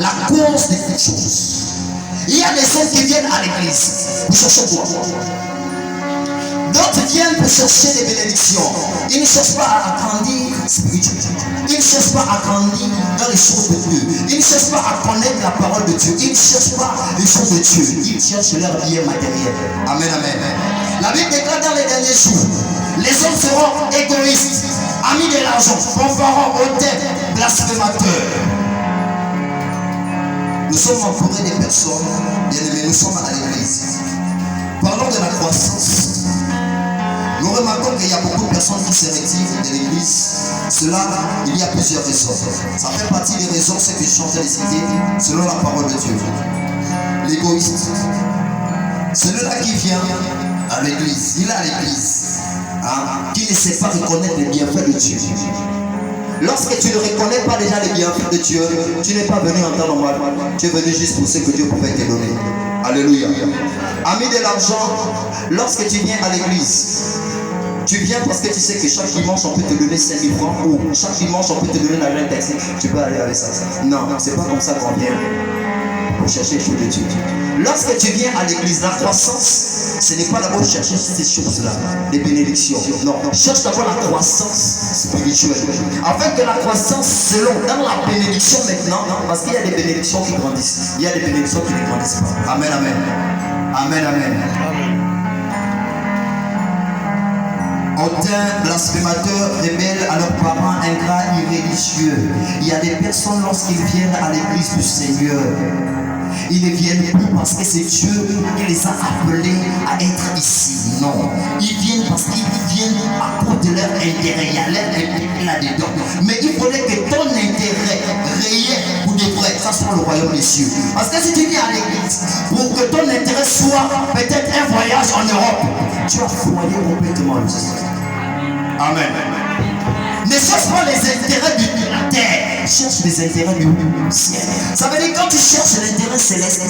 la cause de toutes choses. Il y a des gens qui viennent à l'église pour chercher quoi? D'autres viennent pour chercher des bénédictions. Ils ne cherchent pas à grandir spirituellement. Ils ne cherchent pas à grandir dans les choses de Dieu. Ils ne cherchent pas à connaître la parole de Dieu. Ils ne cherchent pas les choses de Dieu. Ils cherchent leur bien matériel. Amen, amen. La Bible déclare dans les derniers jours, les hommes seront égoïstes, amis de l'argent, comparants, hautains, blasphémateurs. Nous sommes entourés des personnes, bien aimés, nous sommes à l'église. Parlons de la croissance. Nous remarquons qu'il y a beaucoup de personnes qui se retirent de l'église. Cela, il y a plusieurs raisons. Ça fait partie des raisons, c'est que je suis en train de citer, selon la parole de Dieu. L'égoïste. Celui-là qui vient à l'église, il est à l'église, qui ne sait pas reconnaître les bienfaits de Dieu. Lorsque tu ne reconnais pas déjà les bienfaits de Dieu, tu n'es pas venu en temps normal. Tu es venu juste pour ce que Dieu pouvait te donner. Alléluia. Ami de l'argent, lorsque tu viens à l'église, tu viens parce que tu sais que chaque dimanche on peut te donner 5 000 francs ou chaque dimanche on peut te donner l'argent taxi. Tu peux aller avec ça. Non, c'est pas comme ça qu'on vient pour chercher les choses de Dieu. Lorsque tu viens à l'église, la croissance, ce n'est pas d'abord chercher ces choses-là, les bénédictions. Non, cherche d'abord la croissance spirituelle. Afin que la croissance, selon, dans la bénédiction maintenant, parce qu'il y a des bénédictions qui grandissent, il y a des bénédictions qui ne grandissent pas. Amen, amen. Amen, amen. Hautains, blasphémateurs, rebelles à leurs parents, ingrats, irréligieux. Il y a des personnes lorsqu'ils viennent à l'église du Seigneur, ils ne viennent plus parce que c'est Dieu qui les a appelés à être ici. Non. Ils viennent parce qu'ils viennent à cause de leur intérêt. Il y a leur intérêt là-dedans. Mais il faudrait que ton intérêt réel ou de vrai, ça soit le royaume des cieux. Parce que si tu viens à l'église pour que ton intérêt soit peut-être un voyage en Europe, tu as foyé complètement le système. Amen. Ne cherche pas les intérêts de la terre, cherche les intérêts du ciel. Ça veut dire que quand tu cherches l'intérêt céleste,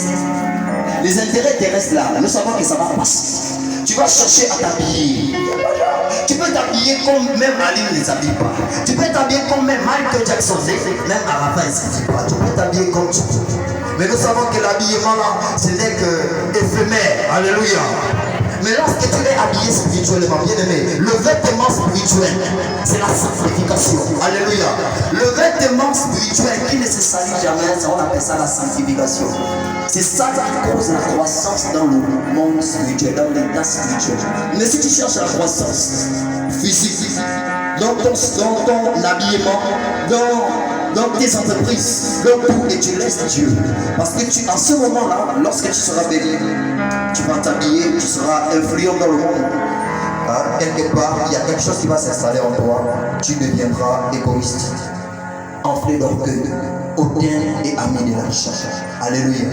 les intérêts terrestres là, nous savons que ça va passer. Tu vas chercher à t'habiller. Tu peux t'habiller comme même Ali ne les habille pas. Tu peux t'habiller comme même Michael Jackson, même Arafat ne s'habille pas. Tu peux t'habiller comme tu veux. Mais nous savons que l'habillement là, ce n'est que éphémère. Alléluia. Mais lorsque tu es habillé spirituellement, bien aimé, le vêtement spirituel, c'est la sanctification. Alléluia. Le vêtement spirituel qui ne se salit jamais, on appelle ça la sanctification. C'est ça qui cause la croissance dans le monde spirituel, dans l'état spirituel. Mais si tu cherches la croissance physique, dans ton habillement, dans tes entreprises, dans tout, et tu laisses Dieu. Parce que en ce moment-là, lorsque tu seras béni, tu vas t'habiller, tu seras influent dans le monde. Quelque part, il y a quelque chose qui va s'installer en toi. Tu deviendras égoïste, enflé d'orgueil, hautain et ami de l'argent. Alléluia.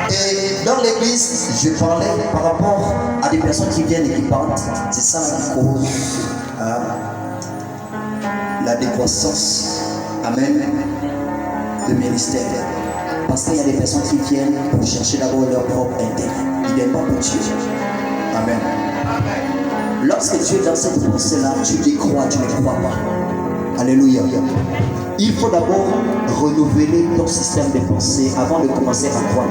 Et dans l'église, je parlais par rapport à des personnes qui viennent et qui partent. C'est ça qui cause la décroissance. Amen. De ministère. Parce qu'il y a des personnes qui viennent pour chercher d'abord leur propre intérêt. Ils ne viennent pas pour Dieu. Amen. Lorsque tu es dans cette pensée-là, tu décrois, tu ne crois pas. Alléluia. Il faut d'abord renouveler ton système de pensée avant de commencer à croire.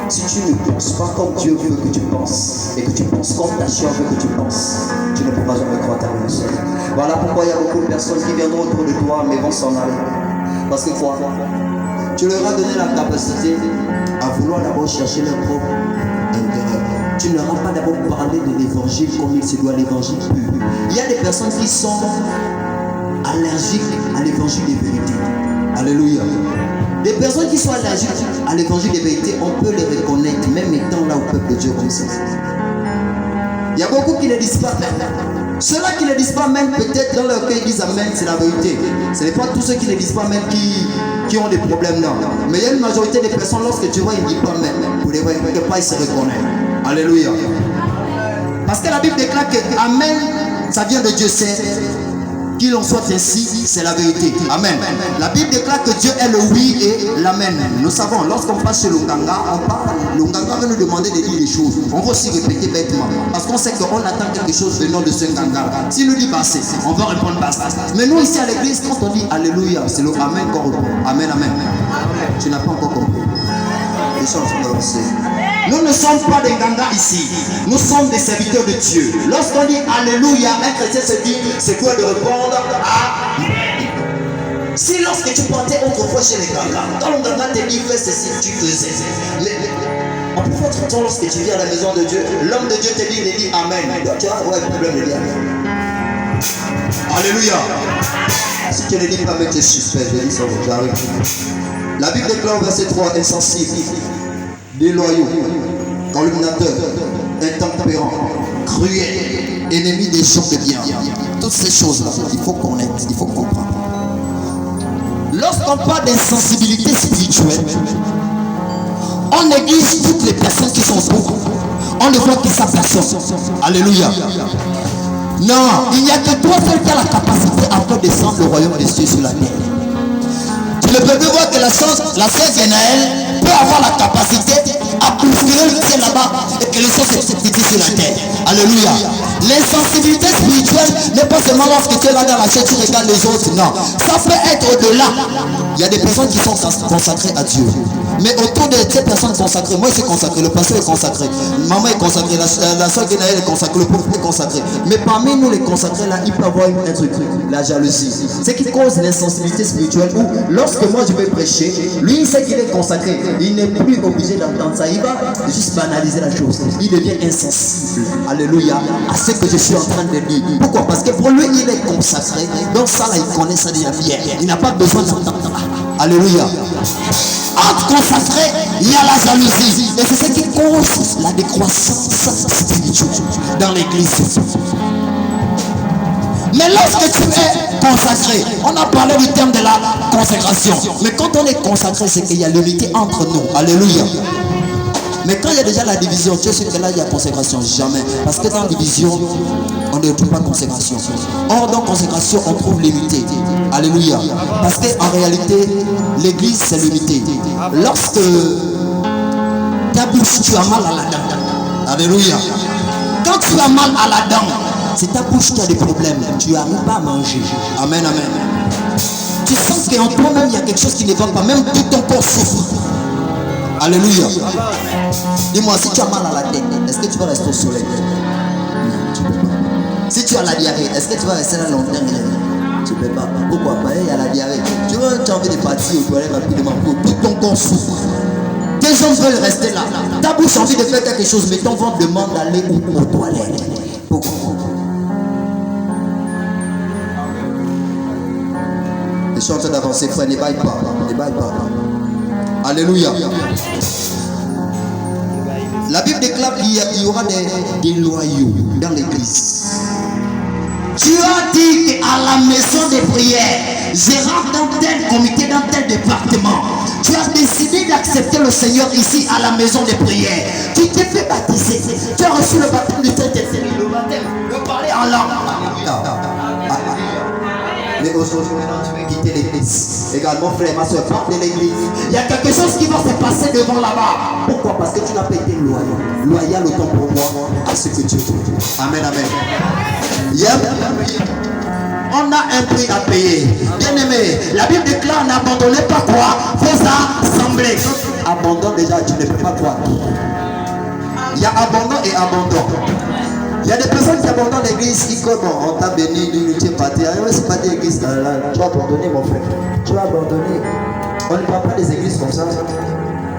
Si tu ne penses pas comme Dieu veut que tu penses, et que tu penses comme ta chair veut que tu penses, tu ne pourras jamais croire ta réussite. Voilà pourquoi il y a beaucoup de personnes qui viendront autour de toi, mais vont s'en aller. Parce que quoi? Tu leur as donné la capacité à vouloir d'abord chercher leur propre intérêt. Tu ne leur as pas d'abord parlé de l'évangile comme il se doit, l'évangile pur. Il y a des personnes qui sont allergiques à l'évangile des vérités. Alléluia. Des personnes qui sont allergiques à l'évangile des vérités, on peut les reconnaître, même étant là au peuple de Dieu comme ça. Il y a beaucoup qui ne disent pas. Ceux-là qui ne disent pas même, peut-être dans leur cœur, ils disent Amen, c'est la vérité. Ce n'est pas tous ceux qui ne disent pas même qui ont des problèmes, non. Mais il y a une majorité des personnes, lorsque tu vois, ils ne disent pas même. Pour les voir, quelque part, ils se reconnaissent. Alléluia. Parce que la Bible déclare que Amen, ça vient de Dieu, c'est qu'il en soit ainsi, c'est la vérité. Amen. La Bible déclare que Dieu est le oui et l'amen. Nous savons, lorsqu'on passe chez l'Onganga, l'Onganga va nous demander de dire les choses. On va aussi répéter bêtement. Parce qu'on sait qu'on attend quelque chose venant de ce Nganga. S'il nous dit passé, on va répondre passé. Mais nous ici à l'église, quand on dit Alléluia, c'est le Amen qu'on répond. Amen, Amen. Tu n'as pas encore compris. Ils sont en train d'avancer. Nous ne sommes pas des gangas ici. Nous sommes des serviteurs de Dieu. Lorsqu'on dit Alléluia, un chrétien se dit, c'est quoi de répondre à... Si lorsque tu partais autrefois chez les gangas, quand le ganga te dit fais ceci, tu faisais. En plus, votre temps, lorsque tu viens à la maison de Dieu, l'homme de Dieu te dit, il dit Amen. Donc, tu as ouais, le problème de dire Amen. Alléluia. Si tu ne dis pas, mais tu es suspect, je dis ça, j'arrive. La Bible déclare au verset 3, insensible, déloyaux, calomniateurs, intempérants, cruels, ennemis des gens de bien. Toutes ces choses-là, il faut connaître, il faut comprendre. Lorsqu'on parle d'insensibilité spirituelle, on néglige toutes les personnes qui sont pauvres. On ne voit que sa personne. Alléluia. Non, il n'y a que toi seul qui a la capacité à faire descendre le royaume des cieux sur la terre. Tu ne peux pas voir que la sœur Genaël peut avoir la capacité à ouvrir le ciel là-bas et que le ciel se situe sur la terre. Alléluia. L'insensibilité spirituelle n'est pas seulement lorsque tu es là dans la chaîne, tu regardes les autres. Non, ça peut être au-delà. Il y a des personnes qui sont consacrées à Dieu. Mais autour de ces personnes consacrées, moi je suis consacré, le pasteur est consacré, maman est consacrée, la soeur Genaël est consacrée, le prophète est consacré. Mais parmi nous les consacrés là, il peut y avoir un truc, la jalousie. C'est qui cause l'insensibilité spirituelle où lorsque moi je vais prêcher, lui il sait qu'il est consacré, il n'est plus obligé d'entendre ça, il va juste banaliser la chose. Il devient insensible, alléluia, à ce que je suis en train de dire. Pourquoi? Parce que pour lui il est consacré, donc ça là il connaît ça déjà bien. Il n'a pas besoin d'entendre. Alléluia. Entre consacrés, il y a la jalousie. Et c'est ce qui cause la décroissance spirituelle dans l'église. Mais lorsque tu es consacré, on a parlé du terme de la consécration. Mais quand on est consacré, c'est qu'il y a l'unité entre nous. Alléluia. Mais quand il y a déjà la division, tu sais que là il y a consécration. Jamais. Parce que dans la division, on ne trouve pas consécration. Or dans consécration, on trouve l'unité. Alléluia. Parce qu'en réalité, l'église c'est l'unité. Lorsque ta bouche, tu as mal à la dent. Alléluia. Quand tu as mal à la dent, c'est ta bouche qui a des problèmes. Tu n'arrives pas à manger. Amen, amen. Tu sens qu'en toi-même il y a quelque chose qui ne va pas. Même tout ton corps souffre. Alléluia. Dis-moi, si tu as mal à la tête, est-ce que tu vas rester au soleil? Non, tu peux pas. Si tu as la diarrhée, est-ce que tu vas rester là longtemps? Tu ne peux pas. Pourquoi pas? Il y a la diarrhée. Tu as envie de partir au toilette rapidement pour tout ton corps souffre. Tes jambes veulent rester là. Ta bouche a envie de faire quelque chose, mais ton ventre demande d'aller aux toilettes. Pourquoi? Je suis en train d'avancer, frère, ne baille pas. Ne baille pas. Alléluia. La Bible déclare qu'il y aura des loyaux dans l'église. Tu as dit qu'à la maison de prière, je rentre dans tel comité, dans tel département. Tu as décidé d'accepter le Seigneur ici à la maison de prière. Tu t'es fait baptiser. Tu as reçu le baptême du Saint-Esprit, le baptême, le parler en langue. Mais aujourd'hui, maintenant, tu veux quitter l'église. Également, frère, ma soeur, parte de l'église. Il y a quelque chose qui va se passer devant là-bas. Pourquoi? Parce que tu n'as pas été loyal. Loyal autant pour moi à ce que tu veux. Amen, amen. On a un prix à payer. Bien aimé, la Bible déclare n'abandonnez pas quoi? Vos assemblées. Abandon déjà, tu ne peux pas croire. Il y a abandon et abandon. Il y a des personnes qui abandonnent l'église, qui comme on t'a béni, tu es parti. C'est pas des églises. Tu as abandonné mon frère. Tu as abandonné. On ne parle pas des églises comme ça.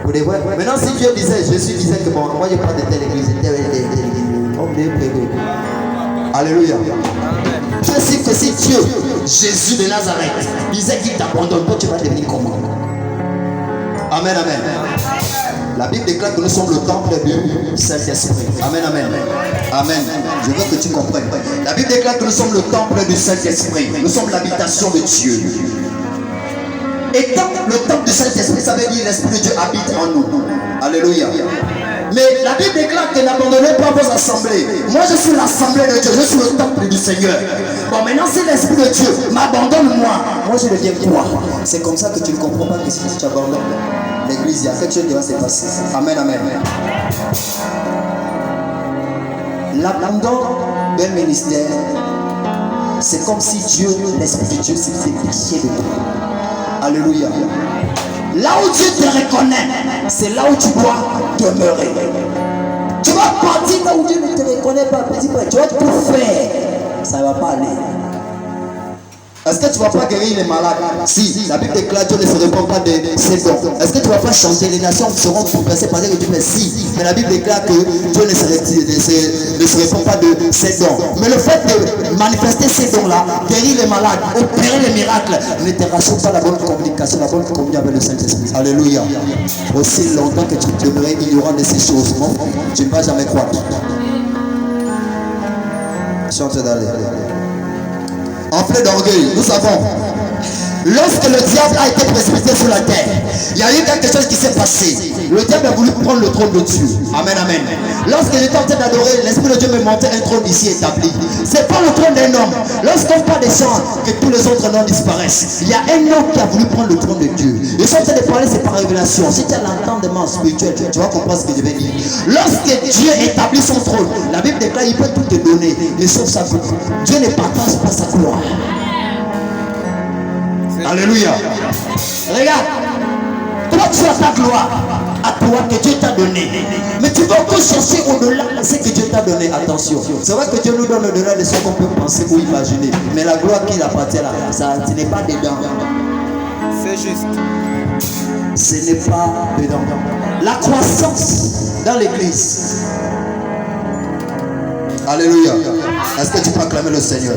Pour les vrais. Maintenant, si Dieu disait, Jésus disait que bon, moi je parle de telle église, on me prévu. Alléluia. Tu sais que si Dieu, Jésus de Nazareth, disait qu'il t'abandonne, toi tu vas devenir comment? Amen, amen. La Bible déclare que nous sommes le temple du Saint-Esprit. Amen, amen. Amen. Je veux que tu comprennes. La Bible déclare que nous sommes le temple du Saint-Esprit. Nous sommes l'habitation de Dieu. Et tant le temple du Saint-Esprit, ça veut dire l'Esprit de Dieu habite en nous. Alléluia. Mais la Bible déclare que n'abandonnez pas vos assemblées. Moi je suis l'assemblée de Dieu, je suis le temple du Seigneur. Bon, maintenant si l'Esprit de Dieu m'abandonne moi je deviens quoi? C'est comme ça que tu ne comprends pas que si tu abandonnes l'église, il y a quelque chose qui va se passer. Amen, amen. L'abandon d'un ministère, c'est comme si Dieu, l'Esprit de Dieu s'était caché de toi. Alléluia. Là où Dieu te reconnaît, c'est là où tu dois demeurer. Tu vas partir là où Dieu ne te reconnaît pas, petit frère. Tu vas tout faire. Ça ne va pas aller. Est-ce que tu ne vas pas guérir les malades? Si, la Bible déclare Dieu ne se répand pas de ses dons. Est-ce que tu ne vas pas chanter? Les nations seront compressées parce que tu fais si. Mais la Bible déclare que Dieu ne se répand pas de ses dons. Mais le fait de manifester ces dons-là, guérir les malades, opérer les miracles, ne te rassure pas la bonne communication, la bonne communion avec le Saint-Esprit. Alléluia. Aussi longtemps que tu demeureras ignorant de ces choses, non, tu ne vas jamais croire. Chante d'aller. En plein d'orgueil, nous savons, lorsque le diable a été précipité sur la terre, il y a eu quelque chose qui s'est passé. Le diable a voulu prendre le trône de Dieu. Amen, amen. Lorsque j'étais en train d'adorer, l'Esprit de Dieu me montrait un trône ici établi. C'est pas le trône d'un homme. Lorsqu'on parle des gens, que tous les autres noms disparaissent. Il y a un homme qui a voulu prendre le trône de Dieu. Et si on te de parler, c'est par révélation. Si tu as l'entendement spirituel, tu vas comprendre ce que je vais dire. Lorsque Dieu établit son trône, la Bible déclare qu'il peut tout te donner, et sauf sa gloire. Dieu ne partage pas sa gloire. Alléluia. Regarde, toi tu as ta gloire à toi que Dieu t'a donné. Mais tu vas encore chercher au-delà de ce que Dieu t'a donné. Attention, c'est vrai que Dieu nous donne au-delà de ce qu'on peut penser ou imaginer. Mais la gloire qui appartient là, ça ce n'est pas dedans. C'est juste. Ce n'est pas dedans. La croissance dans l'église. Alléluia. Est-ce que tu peux acclamer le Seigneur?